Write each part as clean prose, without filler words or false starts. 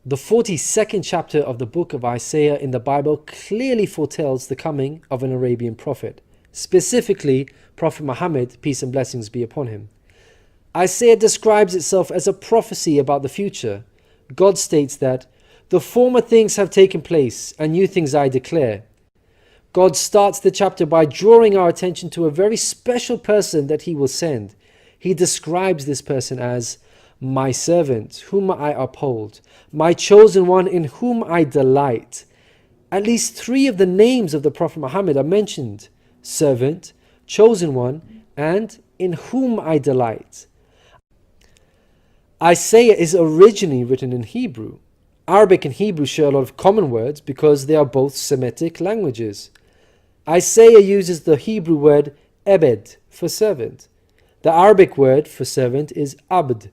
The 42nd chapter of the book of Isaiah in the Bible clearly foretells the coming of an Arabian prophet, specifically Prophet Muhammad, peace and blessings be upon him. Isaiah describes itself as a prophecy about the future. God states that, "The former things have taken place, and new things I declare." God starts the chapter by drawing our attention to a very special person that he will send. He describes this person as my servant, whom I uphold, my chosen one in whom I delight. At least 3 of the names of the Prophet Muhammad are mentioned: servant, chosen one, and in whom I delight. Isaiah is originally written in Hebrew. Arabic and Hebrew share a lot of common words because they are both Semitic languages. Isaiah uses the Hebrew word ebed for servant. The Arabic word for servant is abd.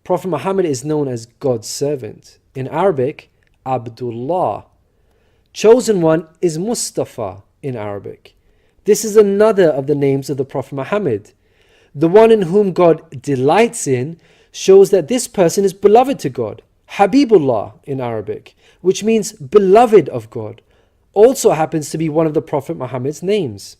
Prophet Muhammad is known as God's servant. In Arabic, Abdullah. Chosen one is Mustafa in Arabic. This is another of the names of the Prophet Muhammad. The one in whom God delights in shows that this person is beloved to God. Habibullah in Arabic, which means beloved of God, also happens to be one of the Prophet Muhammad's names.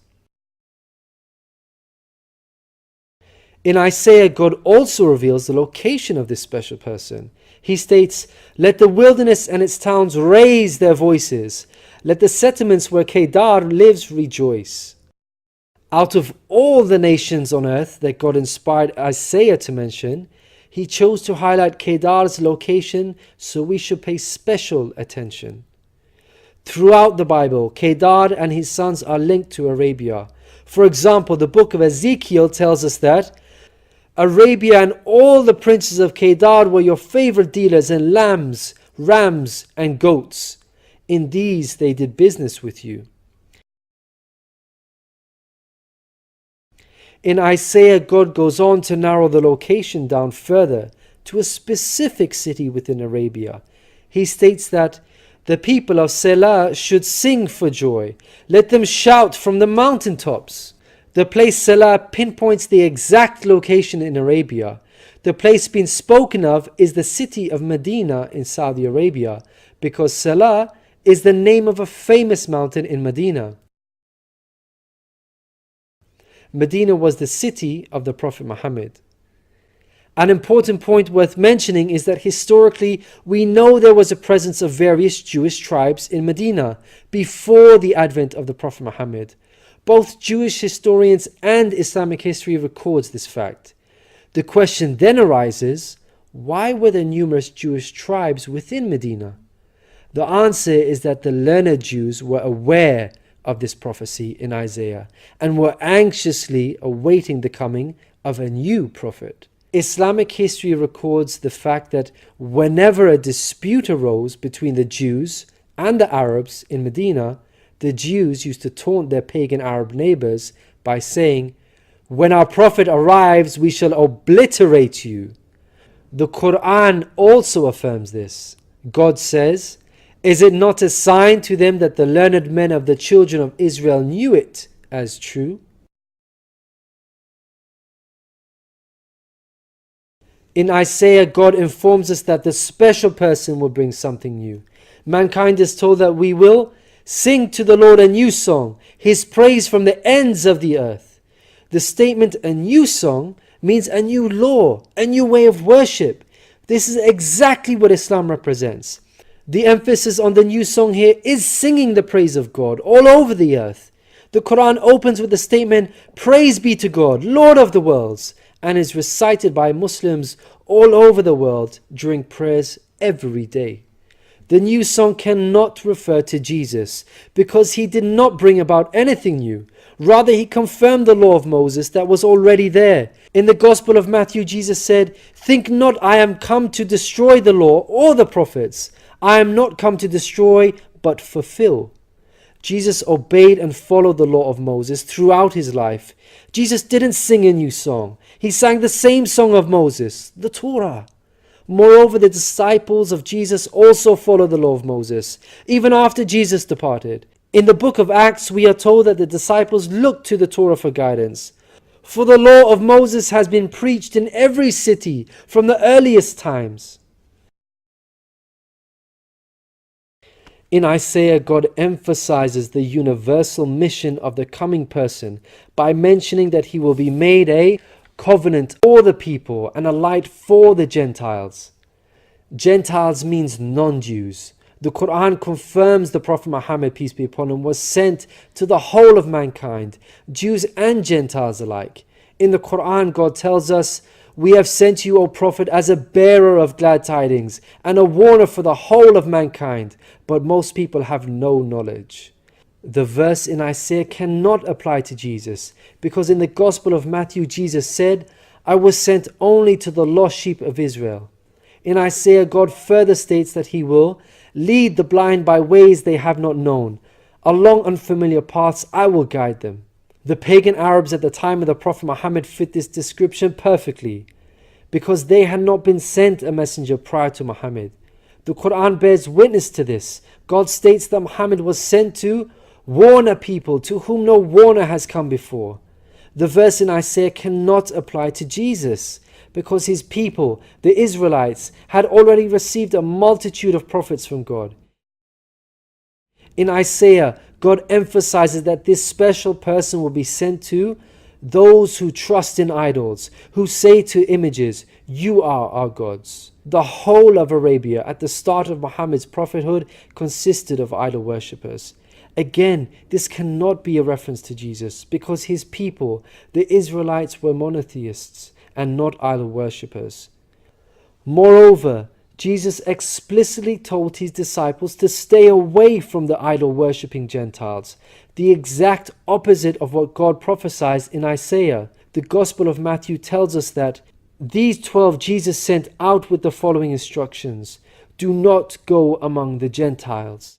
In Isaiah, God also reveals the location of this special person. He states, "Let the wilderness and its towns raise their voices. Let the settlements where Kedar lives rejoice." Out of all the nations on earth that God inspired Isaiah to mention, he chose to highlight Kedar's location, so we should pay special attention. Throughout the Bible, Kedar and his sons are linked to Arabia. For example, the book of Ezekiel tells us that Arabia and all the princes of Kedar were your favorite dealers in lambs, rams, and goats. In these they did business with you. In Isaiah, God goes on to narrow the location down further to a specific city within Arabia. He states that the people of Selah should sing for joy. Let them shout from the mountaintops. The place Selah pinpoints the exact location in Arabia. The place being spoken of is the city of Medina in Saudi Arabia, because Selah is the name of a famous mountain in Medina. Medina was the city of the Prophet Muhammad. An important point worth mentioning is that historically we know there was a presence of various Jewish tribes in Medina before the advent of the Prophet Muhammad. Both Jewish historians and Islamic history records this fact. The question then arises, why were there numerous Jewish tribes within Medina? The answer is that the learned Jews were aware of this prophecy in Isaiah and were anxiously awaiting the coming of a new prophet. Islamic history records the fact that whenever a dispute arose between the Jews and the Arabs in Medina, the Jews used to taunt their pagan Arab neighbors by saying, "When our prophet arrives, we shall obliterate you." The Quran also affirms this. God says, "Is it not a sign to them that the learned men of the children of Israel knew it as true?" In Isaiah, God informs us that the special person will bring something new. Mankind is told that we will sing to the Lord a new song, his praise from the ends of the earth. The statement "a new song" means a new law, a new way of worship. This is exactly what Islam represents. The emphasis on the new song here is singing the praise of God all over the earth. The Quran opens with the statement, "Praise be to God, Lord of the worlds," and is recited by Muslims all over the world during prayers every day. The new song cannot refer to Jesus because he did not bring about anything new. Rather, he confirmed the law of Moses that was already there. In the Gospel of Matthew, Jesus said, "Think not I am come to destroy the law or the prophets. I am not come to destroy, but fulfill." Jesus obeyed and followed the law of Moses throughout his life. Jesus didn't sing a new song. He sang the same song of Moses, the Torah. Moreover, the disciples of Jesus also followed the law of Moses, even after Jesus departed. In the book of Acts, we are told that the disciples looked to the Torah for guidance. For the law of Moses has been preached in every city from the earliest times. In Isaiah, God emphasizes the universal mission of the coming person by mentioning that he will be made a covenant for the people and a light for the Gentiles. Gentiles means non-Jews. The Quran confirms the Prophet Muhammad, peace be upon him, was sent to the whole of mankind, Jews and Gentiles alike. In the Quran, God tells us, "We have sent you, O Prophet, as a bearer of glad tidings and a warner for the whole of mankind, but most people have no knowledge." The verse in Isaiah cannot apply to Jesus, because in the Gospel of Matthew, Jesus said, "I was sent only to the lost sheep of Israel." In Isaiah, God further states that he will lead the blind by ways they have not known. Along unfamiliar paths I will guide them. The pagan Arabs at the time of the Prophet Muhammad fit this description perfectly, because they had not been sent a messenger prior to Muhammad. The Quran bears witness to this. God states that Muhammad was sent to warn a people to whom no warner has come before. The verse in Isaiah cannot apply to Jesus, because his people, the Israelites, had already received a multitude of prophets from God. In Isaiah, God emphasizes that this special person will be sent to those who trust in idols, who say to images, "You are our gods." The whole of Arabia at the start of Muhammad's prophethood consisted of idol worshippers. Again, this cannot be a reference to Jesus, because his people, the Israelites, were monotheists and not idol worshippers. Moreover, Jesus explicitly told his disciples to stay away from the idol-worshipping Gentiles, the exact opposite of what God prophesied in Isaiah. The Gospel of Matthew tells us that these 12 Jesus sent out with the following instructions: "Do not go among the Gentiles."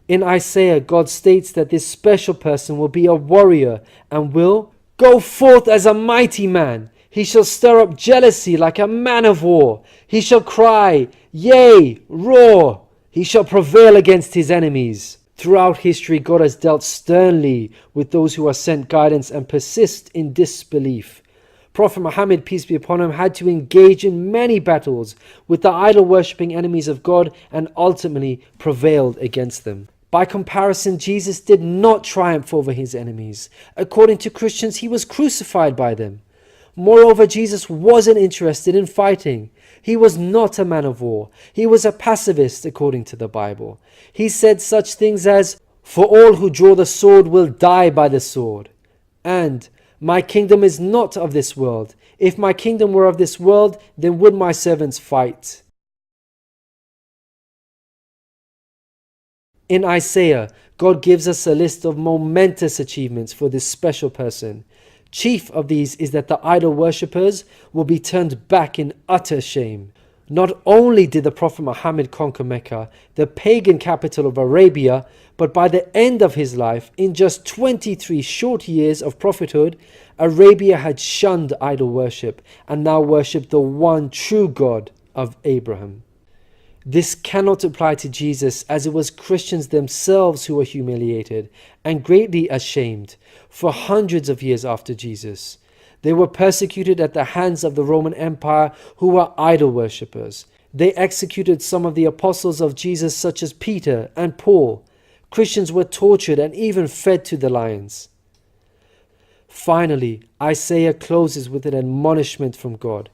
In Isaiah, God states that this special person will be a warrior and will go forth as a mighty man. He shall stir up jealousy like a man of war. He shall cry, yea, roar. He shall prevail against his enemies. Throughout history, God has dealt sternly with those who are sent guidance and persist in disbelief. Prophet Muhammad, peace be upon him, had to engage in many battles with the idol-worshipping enemies of God and ultimately prevailed against them. By comparison, Jesus did not triumph over his enemies. According to Christians, he was crucified by them. Moreover, Jesus wasn't interested in fighting. He was not a man of war. He was a pacifist, according to the Bible. He said such things as, "For all who draw the sword will die by the sword," and "My kingdom is not of this world. If my kingdom were of this world, then would my servants fight." In Isaiah, God gives us a list of momentous achievements for this special person. Chief of these is that the idol worshippers will be turned back in utter shame. Not only did the Prophet Muhammad conquer Mecca, the pagan capital of Arabia, but by the end of his life, in just 23 short years of prophethood, Arabia had shunned idol worship and now worshipped the one true God of Abraham. This cannot apply to Jesus, as it was Christians themselves who were humiliated and greatly ashamed for hundreds of years after Jesus. They were persecuted at the hands of the Roman Empire, who were idol worshippers. They executed some of the apostles of Jesus, such as Peter and Paul. Christians were tortured and even fed to the lions. Finally, Isaiah closes with an admonishment from God.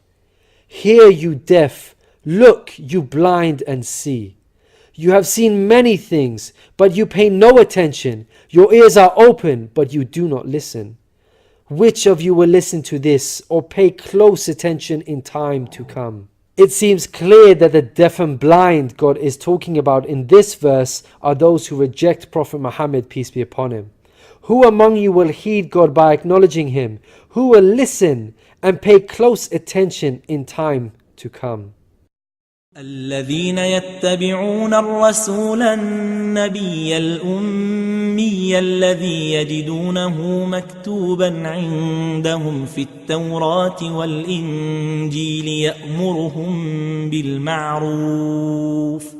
"Hear, you deaf. Look, you blind, and see. You have seen many things, but you pay no attention. Your ears are open, but you do not listen. Which of you will listen to this or pay close attention in time to come?" It seems clear that the deaf and blind God is talking about in this verse are those who reject Prophet Muhammad, peace be upon him. Who among you will heed God by acknowledging him? Who will listen and pay close attention in time to come? الذين يتبعون الرسول النبي الأمي الذي يجدونه مكتوبا عندهم في التوراة والإنجيل يأمرهم بالمعروف